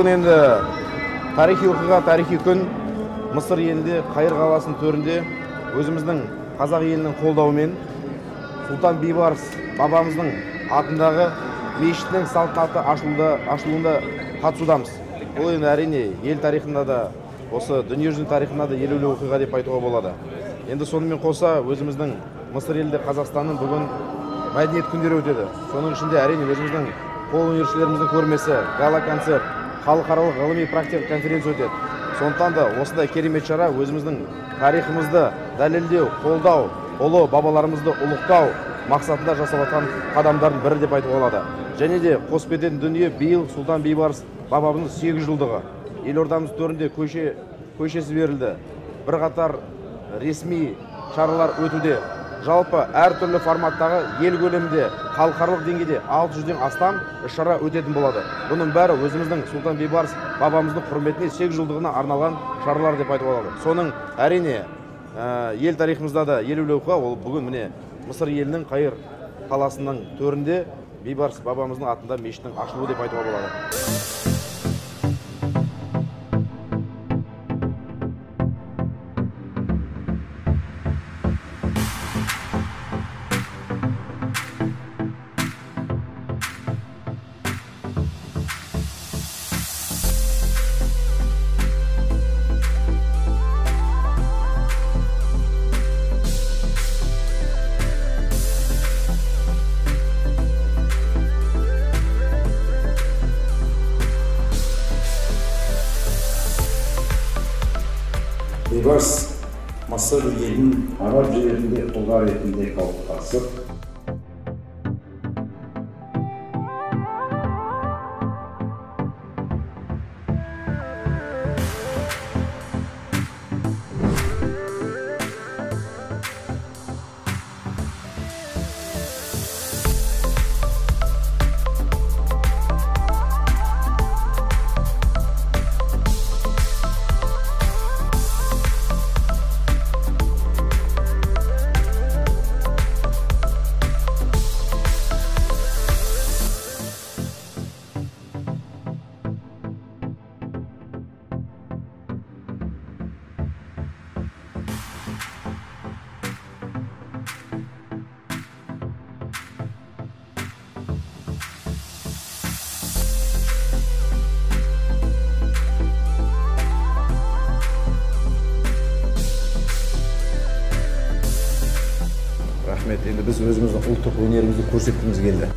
Бүгін енді тарихи оқиға, тарихи күн. Мысыр елінде, Қайыр қаласының төрінде өзіміздің қазақ елінің қолдауымен Сұлтан Бейбарыс бабамыздың атындағы мешіттің салтанатты ашылуында қатысудамыз. Бұл енді әрине ел тарихында да, осы дүниежүзінің тарихында да елеулі оқиға деп айтуға болады. Енді сонымен қоса өзіміздің Мысыр елінде Қазақстанның бүгін мәдениет күндері өтеді. Соның ішінде әрине өзіміздің қолөнершілеріміздің көрмесі, гала-концерт, халықаралық ғылыми практика конференция өтеді. Сондықтан да осындай керемет шара өзіміздің тарихымызды дәлелдеу, қолдау, ұлы бабаларымызды ұлықтау мақсатында жасалған қадамдардың бірі деп айтуға болады. Және де қосып кететін дүние биыл Сұлтан Бейбарыс бабамыздың 8 жылдығы. Елордамыз төрінде көшесі берілді. Бірқатар ресми шаралар өтуде. Жалпы әртүрлі форматтағы ел көлемінде, халықаралық деңгейде 600-ден астам іс-шара өтетін болады. Бұның бәрі өзіміздің Сұлтан Бейбарыс бабамыздың құрметіне 8 жылдығына арналған шаралар деп айтуға болады. Соның әрине ел тарихымызда да елеулі оқиға, ол бүгін міне Мысыр елінің Қайыр қаласының төрінде Бейбарыс бабамыздың атында мешіттің ашылуы деп айтуға болады. Бейбарыс Мысыр елінің араб жерінде тұлға ретінде қалыптасып, Рахмет, енді біз өзіміздің ұлттық өнерімізді көрсеткіміз келді.